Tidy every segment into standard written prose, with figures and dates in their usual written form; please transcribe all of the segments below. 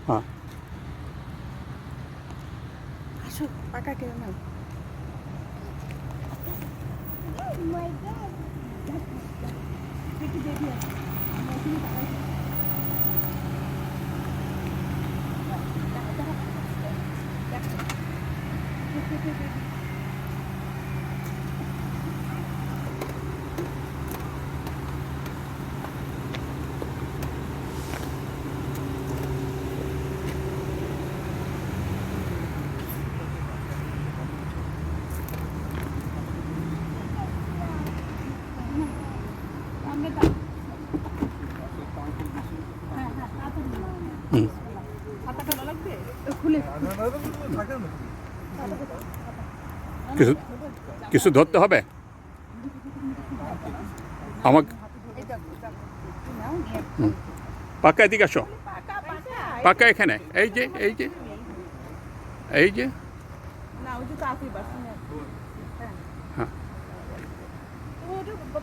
হ্যাঁ আসো পাকা কেন নাও হুম কিছু কিছু ধরতে হবে আমাকে পাকা এদিকে আসো পাকা এখানে এই যে এই যে এই যে না ওই যে চাকরি বাস হ্যাঁ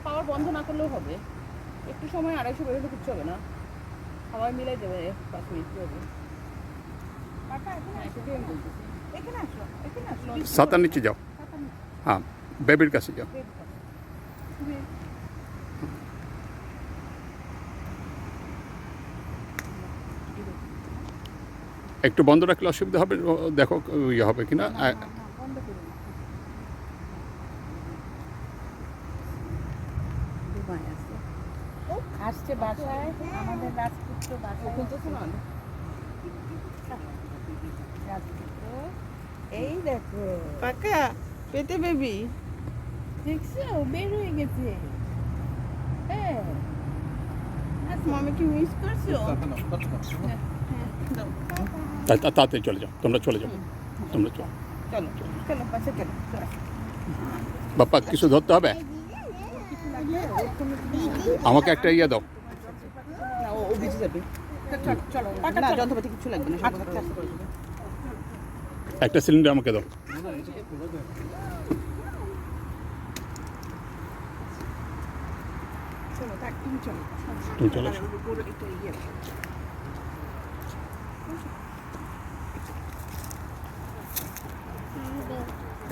পাওয়ার বন্ধ না করলেও হবে একটু সময় 250 বেরোলে কিচ্ছু হবে না সবাই মিলাই দেবে 5 মিনিট হবে ছাতার নিচে যাও হ্যাঁ বেবির কাছে যাও একটু বন্ধ রাখলে অসুবিধা হবে দেখো ইয়ে হবে কিনা আসছে বাসায় আমাদের রাজপুত্র বাসায় রাজপুত্র এই দেখো পাকা পেটে বেবি দেখছো বের হয়ে গেছে হ্যাঁ আজ মামি কি মিস করছো তাড়াতাড়ি চলে যাও তোমরা চলে যাও তোমরা চলো চলো চলো পাশে চলো বাপ্পা কিছু ধরতে হবে আমাকে একটা ইয়ে দাও না ও ভিজে যাবে চলো না যন্ত্রপাতি কিছু লাগবে না একটা সিলিন্ডার আমাকে দাও চলো থাক তুমি চলো তুমি চলে আসো পুরো এটা ইয়ে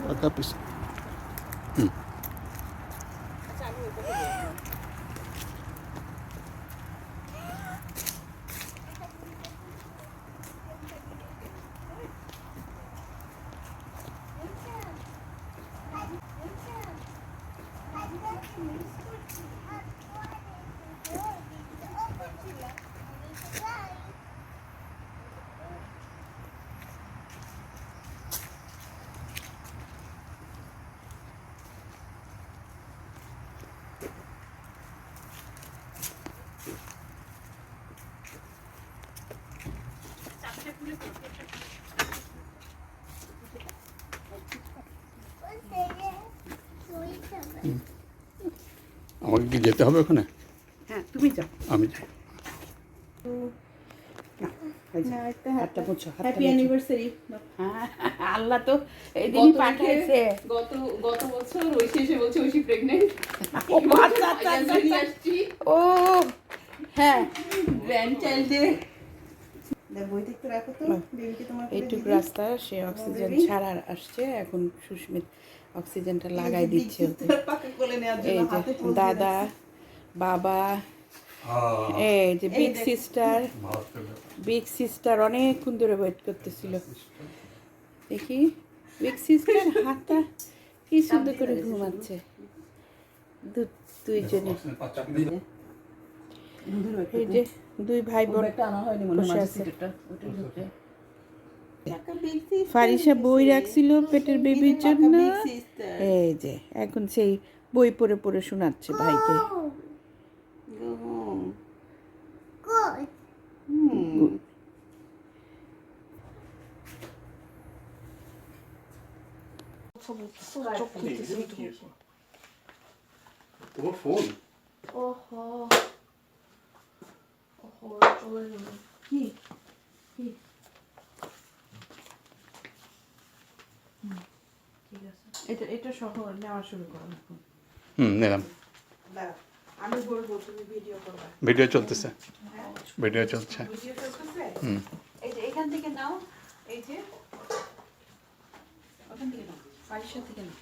পাকা পিস হুম আমাকে কি যেতে হবে ওখানে হ্যাঁ তুমি যাও আমি যাই হ্যাপি অ্যানিভার্সারি আল্লাহ তো এই দিন পাঠাইছে গত বছর ওই শেষে বলছে ওই প্রেগন্যান্ট ও হ্যাঁ গ্র্যান্ড চাইল্ডের এইটুকু রাস্তা সে অক্সিজেন ছাড়া আসছে এখন সুস্মিত অক্সিজেনটা লাগাই দিচ্ছে ওকে। এই যে দাদা বাবা এই যে বিগ সিস্টার অনেকক্ষণ ধরে ওয়েট করতেছিল দেখি বিগ সিস্টার হাতটা কি সুন্দর করে ঘুমাচ্ছে দুইজনে এই যে দুই ভাই বোন বসে আছে ফারিসা বই রাখছিল পেটের বেবির জন্য এই যে এখন সেই বই পড়ে পড়ে শোনাচ্ছে ভাইকে তোমার ফোন কি এটা সহ নেওয়া শুরু করো এখন নিলাম আমি বলবো তুমি ভিডিও করবে ভিডিও চলতেছে ভিডিও চলছে ভিডিও চলতেছে হুম এই যে এখান থেকে নাও। এই যে ওখান থেকে নাও, ফারিসা থেকে নাও।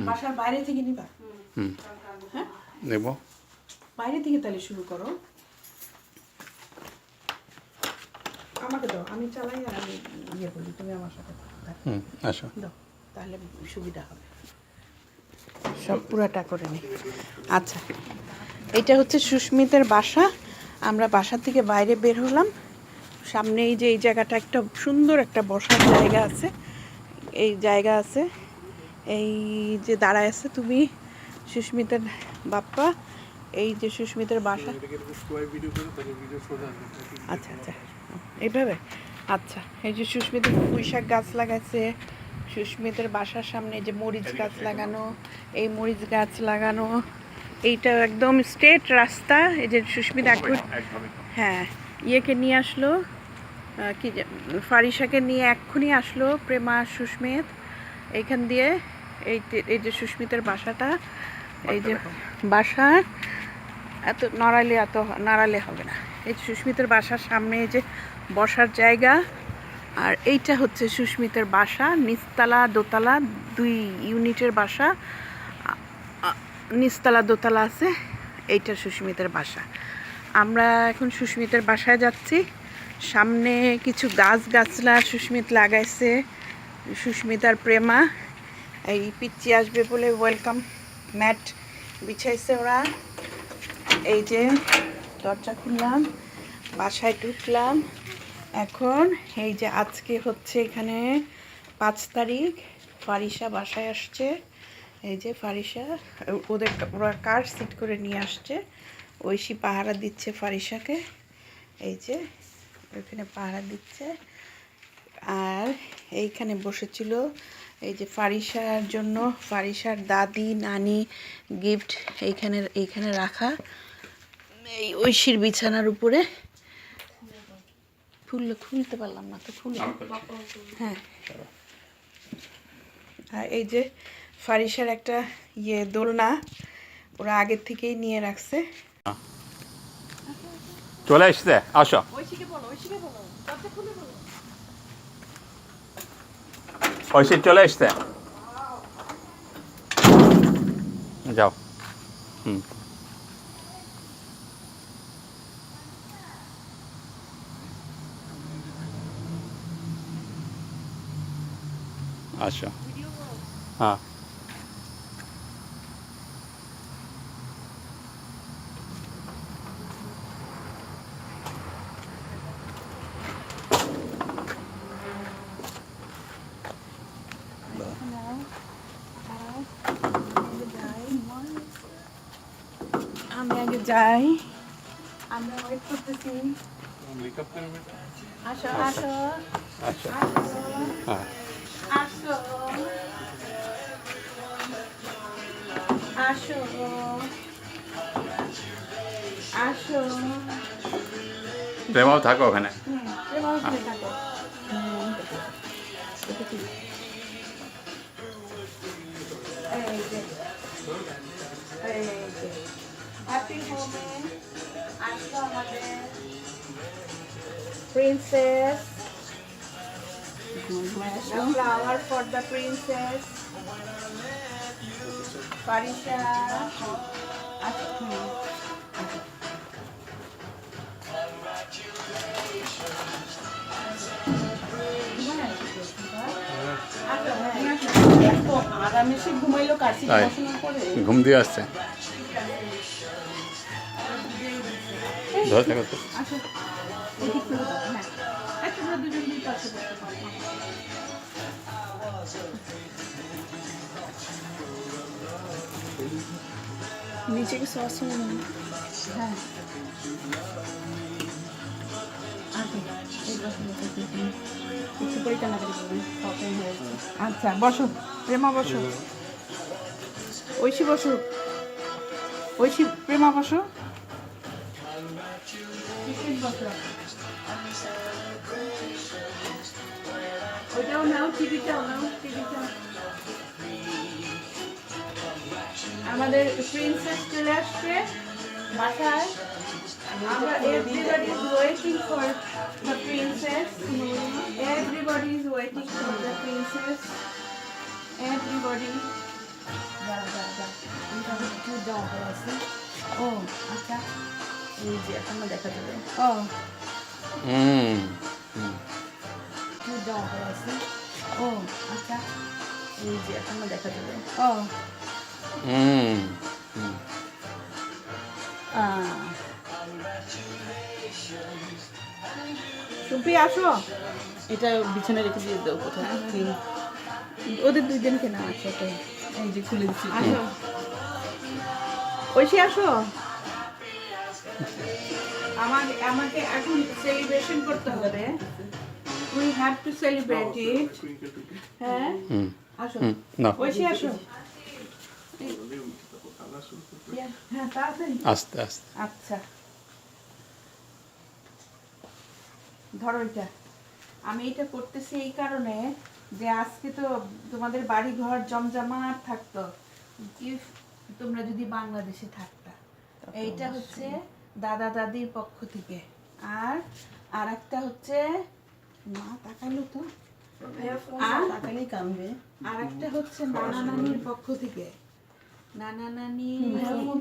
বাসার বাইরে থেকে নিবা? হুম হ্যাঁ, নেব। বাইরে থেকে তাহলে শুরু করো। আমাকে দাও, আমি চালাই আর আমি ইয়ে বলি, তুমি আমার সাথে থাকো। হুম আসো। দাও, তাহলে সুবিধা হবে। সব পুরাটা করে নি। আচ্ছা, এটা হচ্ছে সুস্মিতের বাসা। আমরা বাসা থেকে বাইরে বের হলাম। সামনে এই যে এই জায়গাটা একটা সুন্দর একটা বসার জায়গা আছে, এই জায়গা আছে। এই যে দাঁড়ায় আছে তুমি, সুস্মিতের বাপ্পা। এই যে সুস্মিতের বাসা। আচ্ছা আচ্ছা, এইভাবে। আচ্ছা, এই যে সুস্মিতের পুঁইশাক গাছ লাগাইছে। সুস্মিতের বাসার সামনে যে মরিচ গাছ লাগানো, এই মরিচ গাছ লাগানো। এইটা একদম স্ট্রেট রাস্তা। এই যে সুস্মিত এখন, হ্যাঁ, ইয়েকে নিয়ে আসলো, কি ফারিসাকে নিয়ে এক্ষুনি আসলো প্রেমা সুস্মিত এইখান দিয়ে। এই যে সুস্মিতের বাসাটা, এই যে বাসা, এত নাড়ালে হবে না। এই সুস্মিতের বাসার সামনে এই যে বসার জায়গা। আর এইটা হচ্ছে সুস্মিতের বাসা, নিচতলা দোতলা 2 ইউনিটের বাসা। নিচতলা দোতলা আছে। এইটা সুস্মিতের বাসা। আমরা এখন সুস্মিতের বাসায় যাচ্ছি। সামনে কিছু গাছলা সুস্মিত লাগাইছে, সুস্মিত আর প্রেমা। এই পিচ্চি আসবে বলে ওয়েলকাম ম্যাট বিছাইছে ওরা। এই যে দরজা খুললাম, বাসায় ঢুকলাম। এখন এই যে আজকে হচ্ছে এখানে 5 তারিখ, ফারিসা বাসায় আসছে। এই যে ফারিসা, ওরা কার সিট করে নিয়ে আসছে। ঐশী পাহারা দিচ্ছে ফারিসাকে। এই যে ওইখানে পাহারা দিচ্ছে। আর এইখানে বসেছিল এই যে ফারিসার জন্য, ফারিসার দাদি নানি গিফট এইখানে রাখা, এই ঐশীর বিছানার উপরে। খুলতে পারলাম না তো, হ্যাঁ। আর এই যে ফারিসার একটা দোলনা ওরা আগের থেকেই নিয়ে রাখছে। চলে আসছে, আসো। ঐশী চলে আসছে, যাও। হুম আসো, হ্যাঁ। আমি আগে যাই, আমরা ওয়েট করতেছি। আসো আসো আসো, হ্যাঁ। আসো আসো আসো। প্রেমাও থাকো ওখানে। থাকো। এই যে হ্যাপি হোমে আসলো আমাদের princess. A flower for the princess. Farisha. আরামেসে ঘুমাইলো, কাশি পড়াশোনা করে ঘুম দিয়ে আসছে। ধরে থাকো তো। আসো, এদিক থেকে দাও, হ্যাঁ। তোমরা দুজন দুই পাশে বসতে পারো। নিচে কিছু আছে না? হ্যাঁ, আচ্ছা বসো প্রেমা, বসো ঐশী, বসো ঐশী, প্রেমা বসো। ওইটাও নাও, টিভিটাও নাও, টিভিটাও। আমাদের প্রিন্সেস চলে আসছে বাসায়। Everybody is waiting for the princess. Everybody is waiting for the princess. Everybody. Oh, আচ্ছা। এই যে এখন দেখা যাবে Oh, হুম oh, আচ্ছা। এই যে এখন দেখা যাবে Oh, হুম সুপি আসো। এটা বিছানায় রেখে দিয়ে দাও কোথায় ওদের দুইজনকে না আছে তো। এই যে খুলে দিচ্ছি আসো। ঐশী আসো। আমাকে এখন সেলিব্রেশন করতে হবে। We have to celebrate it. হ্যাঁ হুম আসো। হুম না ঐশী আসো। হ্যাঁ তাড়াতাড়ি। আস্তে আস্তে আচ্ছা ধরো এটা। আমি এটা করতেছি এই কারণে যে আজকে তো তোমাদের বাড়ি ঘর জমজমাট থাকতো ইফ তোমরা যদি বাংলাদেশে থাকতা। এইটা হচ্ছে দাদা দাদির পক্ষ থেকে, আর একটা হচ্ছে মা তাকালো তো, তাকালেই কামবে আর একটা হচ্ছে নানা নানির পক্ষ থেকে। নানা নানি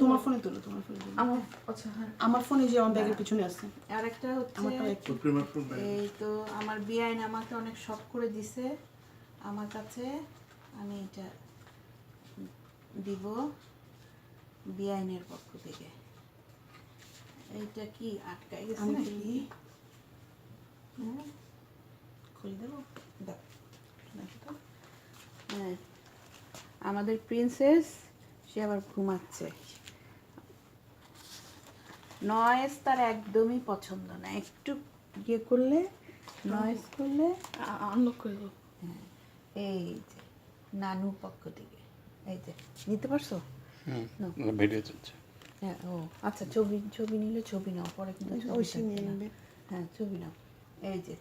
তোমার ফোনে তুলো তোমার ফোনে তুলো আমার আচ্ছা হ্যাঁ। আমার ফোনে যে আমার ব্যাগের পিছনে আছে আর একটা হচ্ছে আমারটা একটু এই তো আমার বিআইন আমাকে অনেক শখ করে দিছে আমার কাছে। আমি এটা দিব বিআইনের পক্ষ থেকে। এইটা কি আটকাই গেছে আমি নাকি? হ্যাঁ খুলে দেবো দাও নাকি তো। হ্যাঁ আমাদের প্রিন্সেস সে আবার ঘুমাচ্ছে। নয়েজ তার একদমই পছন্দ না, একটু ইয়ে করলে নয়েজ করলে আনলক করে দাও হ্যাঁ। এই যে নানু পক্ষ থেকে এই যে নিতে পারছো? হুম ভিডিও চলছে হ্যাঁ ও আচ্ছা ছবি ছবি নিলে ছবি নাও পরে কিন্তু ছবি ঐশী থাকবে নিয়ে না। নেবে। হ্যাঁ ছবি নাও। এই যে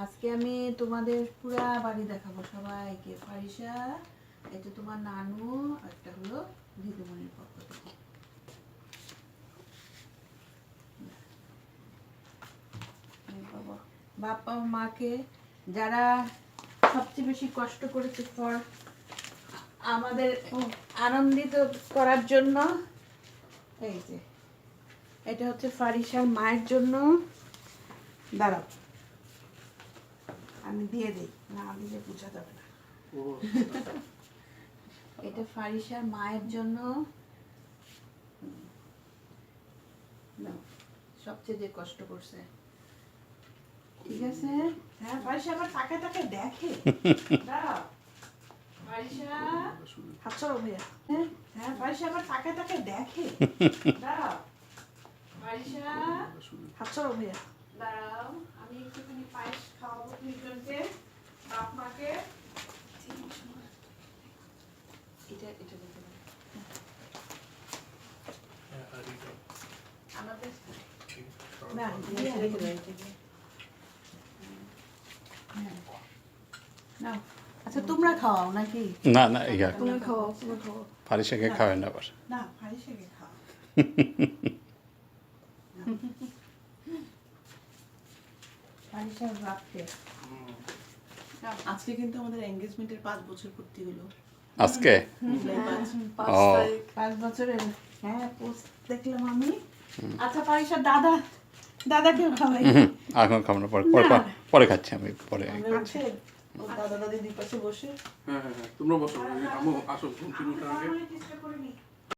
আজকে আমি তোমাদের পুরা বাড়ি দেখাবো সবাইকে। ফারিসা এটা তোমার নানু, একটা হলো দিদিমণির পক্ষ থেকে। বাবা মাকে যারা সবচেয়ে বেশি কষ্ট করেছে ফর আমাদের আনন্দিত করার জন্য। এই যে এটা হচ্ছে ফারিসার মায়ের জন্য। দাঁড়াও আমি দিয়ে দিই, না দিলে বোঝা যাবে না। এটা ফারিসার মায়ের জন্য। নাও, সবচেয়ে যে কষ্ট করছে। ঠিক আছে হ্যাঁ ফারিসা আবার তাকে তাকে দেখে। দাঁড়াও ফারিসা হাত সরাও ভাইয়া। হ্যাঁ ফারিসা আবার তাকে তাকে দেখে। দাঁড়াও ফারিসা হাত সরাও ভাইয়া। দাঁড়াও আমি একটুখানি পায়েস খাওয়াবো দুইজনকে, বাপ মাকে। এটা এটা বলতে পারি আমাদের না দিয়ে রেখে দাও এটাকে। হ্যাঁ নাও। আচ্ছা তোমরা খাওয়াও নাকি? না না ইয়া তুমি খাও তুমি খাও ফারিসাকে খাওয়াই না আবার না ফারিসাকে খাও। ফারিসার বাপকে আজকে কিন্তু আমাদের এনগেজমেন্টের 5 বছর পূর্তি হলো আজকে ও 5 বছরের হ্যাঁ পোস্ট দেখলাম আমি। আচ্ছা ফারিসার দাদাকেও খাওয়াই। এখন খাবো না পরে পরে পরে খাচ্ছি আমি পরে আমরা হচ্ছে ও দাদা দাদি দুই পাশে বসে হ্যাঁ হ্যাঁ হ্যাঁ তোমরা বসো আমি আসো ঘুম থেকে ওঠার আগে চেষ্টা করে নি